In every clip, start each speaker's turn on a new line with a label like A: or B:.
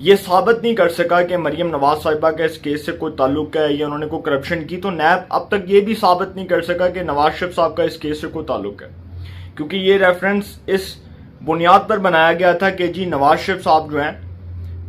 A: یہ ثابت نہیں کر سکا کہ مریم نواز صاحبہ کا اس کیس سے کوئی تعلق ہے یا انہوں نے کوئی کرپشن کی، تو نیب اب تک یہ بھی ثابت نہیں کر سکا کہ نواز شریف صاحب کا اس کیس سے کوئی تعلق ہے، کیونکہ یہ ریفرنس اس بنیاد پر بنایا گیا تھا کہ جی نواز شریف صاحب جو ہیں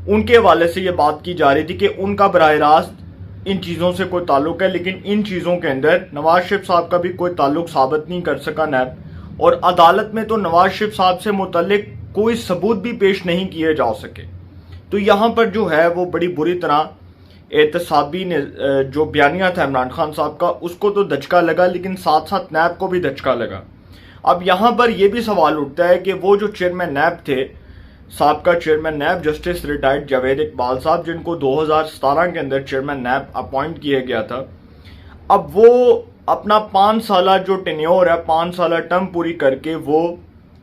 A: ان کے حوالے سے یہ بات کی جا رہی تھی کہ ان کا براہ راست ان چیزوں سے کوئی تعلق ہے، لیکن ان چیزوں کے اندر نواز شریف صاحب کا بھی کوئی تعلق ثابت نہیں کر سکا نیب، اور عدالت میں تو نواز شریف صاحب سے متعلق کوئی ثبوت بھی پیش نہیں کیے جا سکے۔ تو یہاں پر جو ہے وہ بڑی بری طرح احتسابی جو بیانیہ تھا عمران خان صاحب کا اس کو تو دھچکا لگا، لیکن ساتھ ساتھ نیب کو بھی دھچکا لگا۔ اب یہاں پر یہ بھی سوال اٹھتا ہے کہ وہ جو چیئرمین نیب تھے، سابقہ chairman NAB justice retired Javed Iqbal صاحب، جن کو 2017 کے اندر چیئرمین نیب اپوائنٹ کیا گیا تھا، اب وہ اپنا 5 سالہ جو ٹینیور ہے، 5 سالہ ٹرم پوری کر کے وہ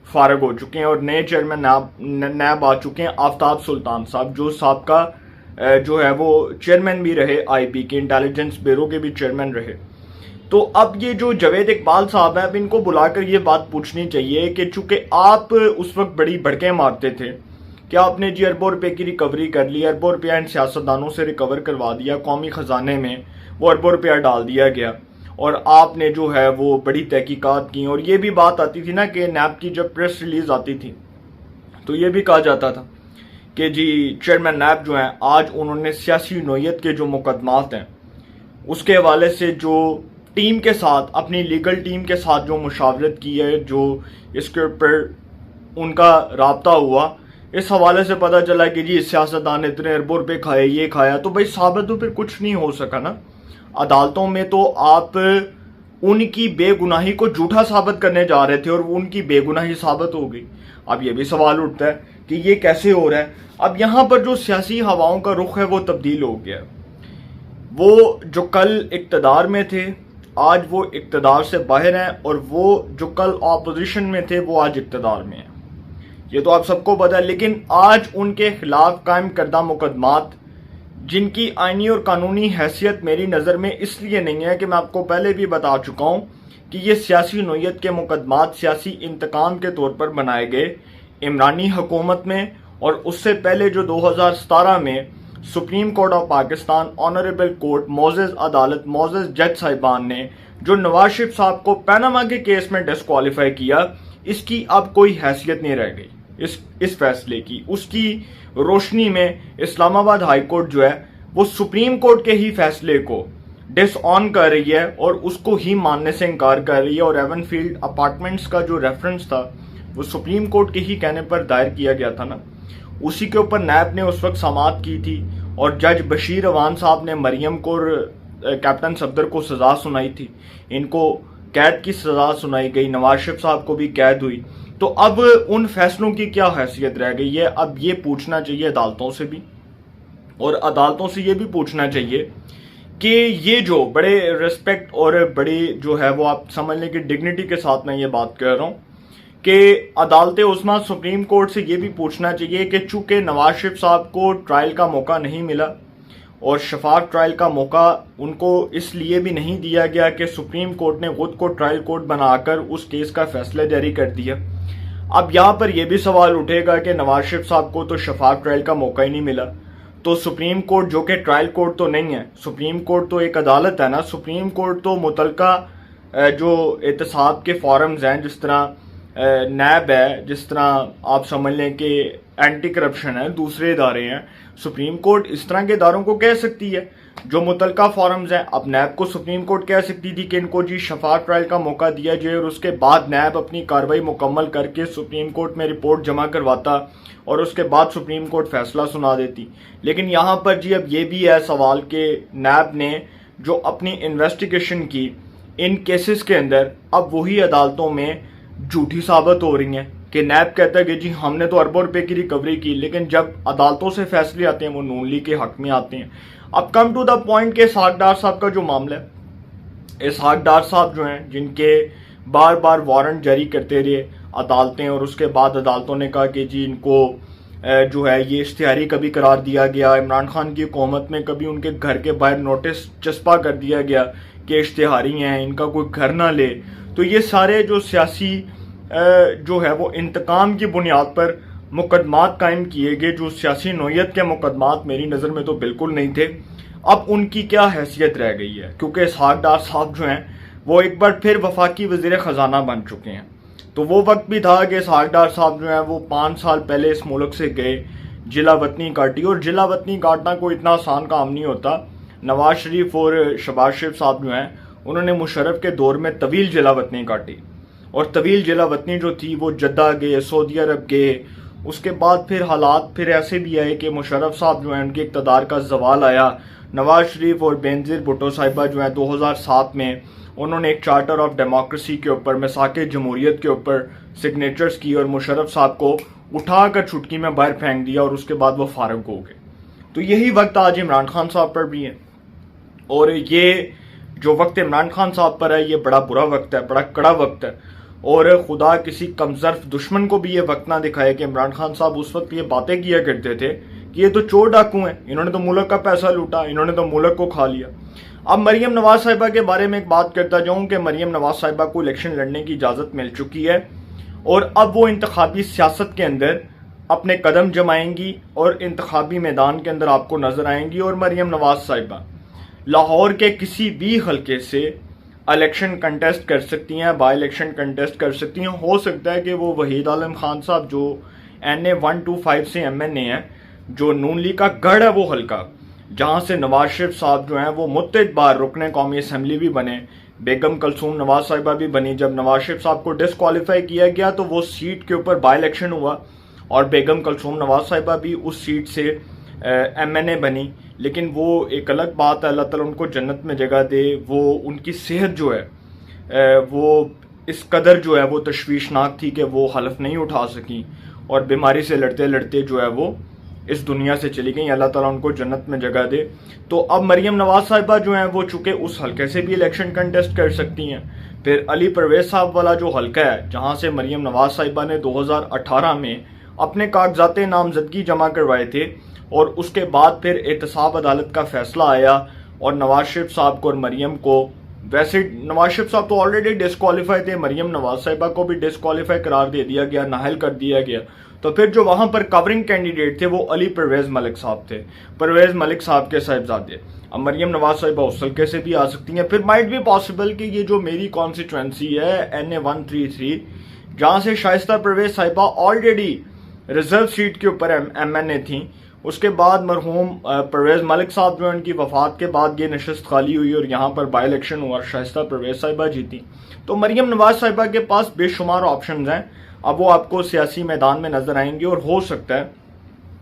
A: فارغ ہو چکے ہیں، اور نئے چیئرمین نیب آ چکے ہیں آفتاب سلطان صاحب، جو سابقہ جو ہے وہ چیئرمین بھی رہے آئی بی کے، انٹیلیجنس بیورو کے بھی چیئرمین رہے۔ تو اب یہ جو جاوید اقبال صاحب ہیں، اب ان کو بلا کر یہ بات پوچھنی چاہیے کہ چونکہ آپ اس وقت بڑی بھڑکیں مارتے تھے کہ آپ نے جی اربوں روپے کی ریکوری کر لی، اربوں روپیہ ان سیاستدانوں سے ریکور کروا دیا، قومی خزانے میں وہ اربوں روپیہ ڈال دیا گیا، اور آپ نے جو ہے وہ بڑی تحقیقات کی، اور یہ بھی بات آتی تھی نا کہ نیب کی جب پریس ریلیز آتی تھی تو یہ بھی کہا جاتا تھا کہ جی چیئرمین نیب جو ہیں آج انہوں نے سیاسی نوعیت کے جو مقدمات ہیں اس کے حوالے سے جو ٹیم کے ساتھ، اپنی لیگل ٹیم کے ساتھ جو مشاورت کی ہے، جو اس کے اوپر ان کا رابطہ ہوا، اس حوالے سے پتہ چلا کہ جی سیاستدان اتنے اربوں روپے کھائے، یہ کھایا، تو بھائی ثابت تو پھر کچھ نہیں ہو سکا نا۔ عدالتوں میں تو آپ ان کی بے گناہی کو جھوٹا ثابت کرنے جا رہے تھے اور ان کی بے گناہی ثابت ہو گئی۔ اب یہ بھی سوال اٹھتا ہے کہ یہ کیسے ہو رہا ہے۔ اب یہاں پر جو سیاسی ہواؤں کا رخ ہے وہ تبدیل ہو گیا، وہ جو کل اقتدار میں تھے آج وہ اقتدار سے باہر ہیں، اور وہ جو کل اپوزیشن میں تھے وہ آج اقتدار میں ہیں، یہ تو آپ سب کو پتہ ہے۔ لیکن آج ان کے خلاف قائم کردہ مقدمات جن کی آئینی اور قانونی حیثیت میری نظر میں اس لیے نہیں ہے کہ میں آپ کو پہلے بھی بتا چکا ہوں کہ یہ سیاسی نوعیت کے مقدمات سیاسی انتقام کے طور پر بنائے گئے عمرانی حکومت میں، اور اس سے پہلے جو 2017 میں supreme court of Pakistan honourable court معزز عدالت معزز جج صاحبان نے جو نواز شریف صاحب کو پیناما کے کیس میں ڈسکوالیفائی کیا، اس کی اب کوئی حیثیت نہیں رہ گئی اس فیصلے کی۔ اس کی روشنی میں اسلام آباد ہائی کورٹ جو ہے وہ سپریم کورٹ کے ہی فیصلے کو ڈس آن کر رہی ہے اور اس کو ہی ماننے سے انکار کر رہی ہے، اور ایون فیلڈ اپارٹمنٹس کا جو ریفرنس تھا وہ سپریم کورٹ کے ہی کہنے پر دائر کیا گیا تھا نا، اسی کے اوپر نیب نے اس وقت سماعت کی تھی، اور جج بشیر اوان صاحب نے مریم کو کیپٹن صفدر کو سزا سنائی تھی، ان کو قید کی سزا سنائی گئی، نواز شریف صاحب کو بھی قید ہوئی۔ تو اب ان فیصلوں کی کیا حیثیت رہ گئی ہے؟ اب یہ پوچھنا چاہیے عدالتوں سے بھی، اور عدالتوں سے یہ بھی پوچھنا چاہیے کہ یہ جو بڑے ریسپیکٹ اور بڑی جو ہے وہ آپ سمجھ لیں کہ ڈگنیٹی کے ساتھ میں یہ بات کہہ رہا ہوں کہ عدالت عظمیٰ سپریم کورٹ سے یہ بھی پوچھنا چاہیے کہ چونکہ نواز شریف صاحب کو ٹرائل کا موقع نہیں ملا، اور شفاف ٹرائل کا موقع ان کو اس لیے بھی نہیں دیا گیا کہ سپریم کورٹ نے خود کو ٹرائل کورٹ بنا کر اس کیس کا فیصلہ جاری کر دیا۔ اب یہاں پر یہ بھی سوال اٹھے گا کہ نواز شریف صاحب کو تو شفاف ٹرائل کا موقع ہی نہیں ملا، تو سپریم کورٹ جو کہ ٹرائل کورٹ تو نہیں ہے، سپریم کورٹ تو ایک عدالت ہے نا، سپریم کورٹ تو متعلقہ جو احتساب کے فارمز ہیں، جس طرح نیب ہے، جس طرح آپ سمجھ لیں کہ اینٹی کرپشن ہے، دوسرے ادارے ہیں، سپریم کورٹ اس طرح کے اداروں کو کہہ سکتی ہے جو متعلقہ فارمز ہیں۔ اب نیب کو سپریم کورٹ کہہ سکتی تھی کہ ان کو جی شفاف ٹرائل کا موقع دیا جائے، اور اس کے بعد نیب اپنی کارروائی مکمل کر کے سپریم کورٹ میں رپورٹ جمع کرواتا، اور اس کے بعد سپریم کورٹ فیصلہ سنا دیتی۔ لیکن یہاں پر جی اب یہ بھی ہے سوال کہ نیب نے جو اپنی انویسٹیگیشن کی ان کیسز کے اندر، اب وہی عدالتوں میں جھوٹی ثابت ہو رہی ہیں کہ نیب کہتا ہے کہ جی ہم نے تو اربوں روپے کی ریکوری کی، لیکن جب عدالتوں سے فیصلے آتے ہیں وہ نون لیگ کے حق میں آتے ہیں۔ اب کم ٹو دا پوائنٹ کہ اسحاق ڈار صاحب کا جو معاملہ ہے، اسحاق ڈار صاحب جو ہیں جن کے بار بار وارنٹ جاری کرتے رہے عدالتیں، اور اس کے بعد عدالتوں نے کہا کہ جی ان کو جو ہے یہ اشتہاری کبھی قرار دیا گیا، عمران خان کی حکومت میں کبھی ان کے گھر کے باہر نوٹس چسپاں کر دیا گیا کہ اشتہاری ہیں، ان کا کوئی گھر نہ لے۔ تو یہ سارے جو سیاسی جو ہے وہ انتقام کی بنیاد پر مقدمات قائم کیے گئے جو سیاسی نوعیت کے مقدمات میری نظر میں تو بالکل نہیں تھے، اب ان کی کیا حیثیت رہ گئی ہے، کیونکہ اسحاق ڈار صاحب جو ہیں وہ ایک بار پھر وفاقی وزیر خزانہ بن چکے ہیں۔ تو وہ وقت بھی تھا کہ اسحاق ڈار صاحب جو ہیں وہ 5 سال پہلے اس ملک سے گئے، جلا وطنی کاٹی، اور جلا وطنی کاٹنا کوئی اتنا آسان کام نہیں ہوتا۔ نواز شریف اور شہباز شریف صاحب جو ہیں انہوں نے مشرف کے دور میں طویل جلا وطنی کاٹی، اور طویل جلا وطنی جو تھی وہ جدہ گئے، سعودی عرب گئے، اس کے بعد پھر حالات پھر ایسے بھی آئے کہ مشرف صاحب جو ہیں ان کے اقتدار کا زوال آیا۔ نواز شریف اور بینظیر بھٹو صاحبہ جو ہیں 2007 میں انہوں نے ایک چارٹر آف ڈیموکریسی کے اوپر، میثاق جمہوریت کے اوپر سگنیچرز کی، اور مشرف صاحب کو اٹھا کر چھٹکی میں باہر پھینک دیا، اور اس کے بعد وہ فارغ ہو گئے۔ تو یہی وقت آج عمران خان صاحب پر بھی ہے، اور یہ جو وقت عمران خان صاحب پر ہے یہ بڑا برا وقت ہے، بڑا کڑا وقت ہے، اور خدا کسی کمظرف دشمن کو بھی یہ وقت نہ دکھائے کہ عمران خان صاحب اس وقت یہ باتیں کیا کرتے تھے کہ یہ تو چور ڈاکو ہیں، انہوں نے تو ملک کا پیسہ لوٹا، انہوں نے تو ملک کو کھا لیا۔ اب مریم نواز صاحبہ کے بارے میں ایک بات کرتا جاؤں کہ مریم نواز صاحبہ کو الیکشن لڑنے کی اجازت مل چکی ہے، اور اب وہ انتخابی سیاست کے اندر اپنے قدم جمائیں گی اور انتخابی میدان کے اندر آپ کو نظر آئیں گی۔ اور مریم نواز صاحبہ لاہور کے کسی بھی حلقے سے الیکشن کنٹیسٹ کر سکتی ہیں، بائی الیکشن کنٹیسٹ کر سکتی ہیں۔ ہو سکتا ہے کہ وہ وحید عالم خان صاحب جو NA 125 سے MNA ہیں، جو نون لیگ کا گڑھ ہے وہ حلقہ، جہاں سے نواز شریف صاحب جو ہیں وہ متعدد بار رکن قومی اسمبلی بھی بنے، بیگم کلثوم نواز صاحبہ بھی بنی۔ جب نواز شریف صاحب کو ڈسکوالیفائی کیا گیا تو وہ سیٹ کے اوپر بائی الیکشن ہوا، اور بیگم کلثوم نواز صاحبہ بھی اس سیٹ سے MNA بنی۔ لیکن وہ ایک الگ بات ہے، اللہ تعالیٰ ان کو جنت میں جگہ دے، وہ ان کی صحت جو ہے وہ اس قدر جو ہے وہ تشویشناک تھی کہ وہ حلف نہیں اٹھا سکیں، اور بیماری سے لڑتے لڑتے جو ہے وہ اس دنیا سے چلی گئیں۔ اللہ تعالیٰ ان کو جنت میں جگہ دے۔ تو اب مریم نواز صاحبہ جو ہیں وہ چونکہ اس حلقے سے بھی الیکشن کنٹیسٹ کر سکتی ہیں۔ پھر علی پرویز صاحب والا جو حلقہ ہے جہاں سے مریم نواز صاحبہ نے 2018 میں اپنے کاغذات نامزدگی جمع کروائے تھے، اور اس کے بعد پھر احتساب عدالت کا فیصلہ آیا، اور نواز شریف صاحب کو اور مریم کو، ویسے نواز شریف صاحب تو آلریڈی ڈسکوالیفائی تھے، مریم نواز صاحبہ کو بھی ڈسکوالیفائی قرار دے دیا گیا، نااہل کر دیا گیا۔ تو پھر جو وہاں پر کورنگ کینڈیڈیٹ تھے وہ علی پرویز ملک صاحب تھے، پرویز ملک صاحب کے صاحبزادے۔ اب مریم نواز صاحبہ اس حلقے سے بھی آ سکتی ہیں۔ پھر مائٹ بھی پاسبل کہ یہ جو میری کانسٹیچوئنسی ہے NA 133، جہاں سے شائستہ پرویز صاحبہ آلریڈی ریزرو سیٹ کے اوپر MNA تھیں، اس کے بعد مرحوم پرویز ملک صاحب جو ان کی وفات کے بعد یہ نشست خالی ہوئی اور یہاں پر بائی الیکشن ہوا اور شائستہ پرویز صاحبہ جیتی۔ تو مریم نواز صاحبہ کے پاس بے شمار آپشنز ہیں، اب وہ آپ کو سیاسی میدان میں نظر آئیں گے، اور ہو سکتا ہے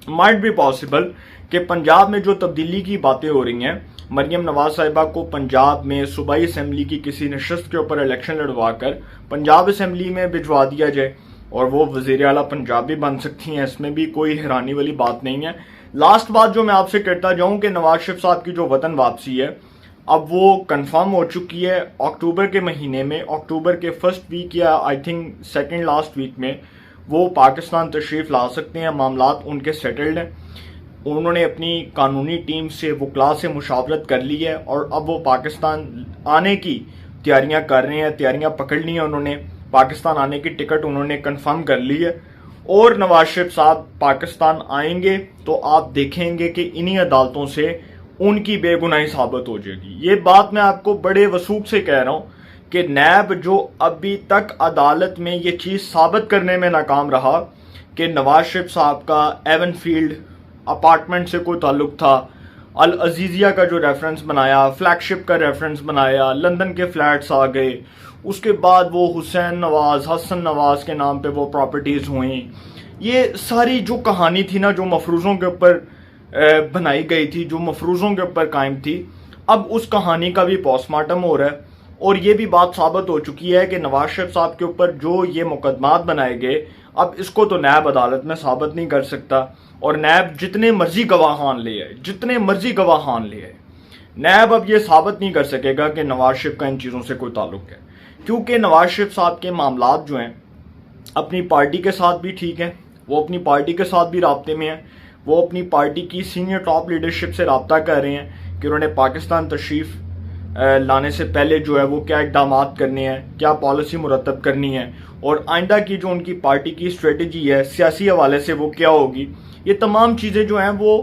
A: مائٹ بھی پاسبل کہ پنجاب میں جو تبدیلی کی باتیں ہو رہی ہیں، مریم نواز صاحبہ کو پنجاب میں صوبائی اسمبلی کی کسی نشست کے اوپر الیکشن لڑوا کر پنجاب اسمبلی میں بھجوا دیا جائے، اور وہ وزیر اعلیٰ پنجاب بھی بن سکتی ہیں، اس میں بھی کوئی حیرانی والی بات نہیں ہے۔ لاسٹ بات جو میں آپ سے کرتا جاؤں کہ نواز شریف صاحب کی جو وطن واپسی ہے اب وہ کنفرم ہو چکی ہے۔ اکتوبر کے مہینے میں، اکتوبر کے فرسٹ ویک یا I think second last week میں وہ پاکستان تشریف لا سکتے ہیں، معاملات ان کے سیٹلڈ ہیں۔ انہوں نے اپنی قانونی ٹیم سے، وکلاء سے مشاورت کر لی ہے، اور اب وہ پاکستان آنے کی تیاریاں کر رہے ہیں، تیاریاں پکڑ لی ہیں انہوں نے، پاکستان آنے کی ٹکٹ انہوں نے کنفرم کر لی ہے، اور نواز شریف صاحب پاکستان آئیں گے تو آپ دیکھیں گے کہ انہی عدالتوں سے ان کی بے گناہی ثابت ہو جائے گی۔ یہ بات میں آپ کو بڑے وثوق سے کہہ رہا ہوں کہ نیب جو ابھی تک عدالت میں یہ چیز ثابت کرنے میں ناکام رہا کہ نواز شریف صاحب کا ایون فیلڈ اپارٹمنٹ سے کوئی تعلق تھا، العزیزیہ کا جو ریفرنس بنایا، فلیگ شپ کا ریفرنس بنایا، لندن کے فلیٹس آ گئے، اس کے بعد وہ حسین نواز، حسن نواز کے نام پہ وہ پراپرٹیز ہوئیں، یہ ساری جو کہانی تھی نا، جو مفروضوں کے اوپر بنائی گئی تھی، جو مفروضوں کے اوپر قائم تھی، اب اس کہانی کا بھی پوسٹ مارٹم ہو رہا ہے، اور یہ بھی بات ثابت ہو چکی ہے کہ نواز شریف صاحب کے اوپر جو یہ مقدمات بنائے گئے اب اس کو تو نیب عدالت میں ثابت نہیں کر سکتا، اور نیب جتنے مرضی گواہان لے آئے، جتنے مرضی گواہان لے آئے، نیب اب یہ ثابت نہیں کر سکے گا کہ نواز شریف کا ان چیزوں سے کوئی تعلق ہے، کیونکہ نواز شریف صاحب کے معاملات جو ہیں اپنی پارٹی کے ساتھ بھی ٹھیک ہیں، وہ اپنی پارٹی کے ساتھ بھی رابطے میں ہیں، وہ اپنی پارٹی کی سینئر ٹاپ لیڈرشپ سے رابطہ کر رہے ہیں کہ انہوں نے پاکستان تشریف لانے سے پہلے جو ہے وہ کیا اقدامات کرنے ہیں, کیا پالیسی مرتب کرنی ہے, اور آئندہ کی جو ان کی پارٹی کی اسٹریٹجی ہے سیاسی حوالے سے وہ کیا ہوگی. یہ تمام چیزیں جو ہیں وہ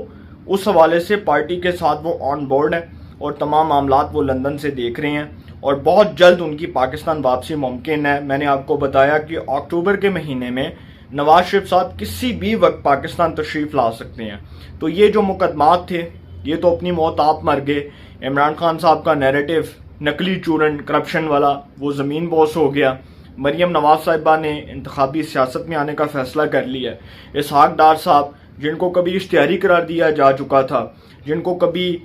A: اس حوالے سے پارٹی کے ساتھ وہ آن بورڈ ہیں اور تمام معاملات وہ لندن سے دیکھ رہے ہیں, اور بہت جلد ان کی پاکستان واپسی ممکن ہے. میں نے آپ کو بتایا کہ اکتوبر کے مہینے میں نواز شریف صاحب کسی بھی وقت پاکستان تشریف لا سکتے ہیں. تو یہ جو مقدمات تھے یہ تو اپنی موت آپ مر گئے. عمران خان صاحب کا نیریٹو نقلی چورن کرپشن والا وہ زمین بوس ہو گیا. مریم نواز صاحبہ نے انتخابی سیاست میں آنے کا فیصلہ کر لیا. اسحاق ڈار صاحب جن کو کبھی اشتہاری قرار دیا جا چکا تھا, جن کو کبھی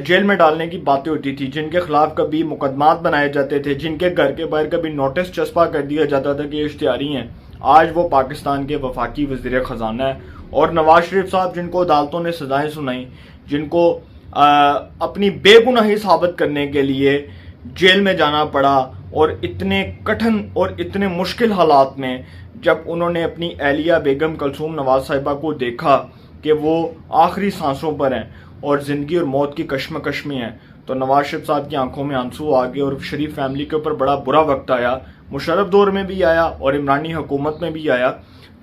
A: جیل میں ڈالنے کی باتیں ہوتی تھی, جن کے خلاف کبھی مقدمات بنائے جاتے تھے, جن کے گھر کے باہر کبھی نوٹس چسپاں کر دیا جاتا تھا کہ یہ اشتہاری ہیں, آج وہ پاکستان کے وفاقی وزیر خزانہ ہے. اور نواز شریف صاحب جن کو عدالتوں نے سزائیں سنائیں, جن کو اپنی بے گناہی ثابت کرنے کے لیے جیل میں جانا پڑا, اور اتنے کٹھن اور اتنے مشکل حالات میں جب انہوں نے اپنی اہلیہ بیگم کلثوم نواز صاحبہ کو دیکھا کہ وہ آخری سانسوں پر ہیں اور زندگی اور موت کی کشمکش میں ہیں, تو نواز شریف صاحب کی آنکھوں میں آنسو آ گئے اور شریف فیملی کے اوپر بڑا برا وقت آیا. مشرف دور میں بھی آیا اور عمرانی حکومت میں بھی آیا.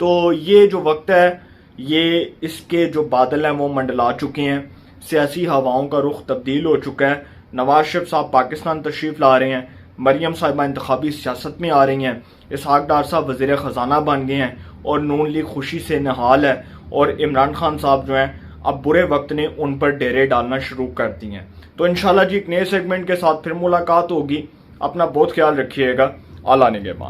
A: تو یہ جو وقت ہے یہ اس کے جو بادل ہیں وہ منڈلا چکے ہیں, سیاسی ہواؤں کا رخ تبدیل ہو چکا ہے. نواز شریف صاحب پاکستان تشریف لا رہے ہیں, مریم صاحبہ انتخابی سیاست میں آ رہی ہیں, اسحاق ڈار صاحب وزیر خزانہ بن گئے ہیں, اور نون لیگ خوشی سے نہال ہے, اور عمران خان صاحب جو ہیں اب برے وقت نے ان پر ڈیرے ڈالنا شروع کر دی ہیں. تو انشاءاللہ جی ایک نئے سیگمنٹ کے ساتھ پھر ملاقات ہوگی. اپنا بہت خیال رکھیے گا. اللہ نگہبان.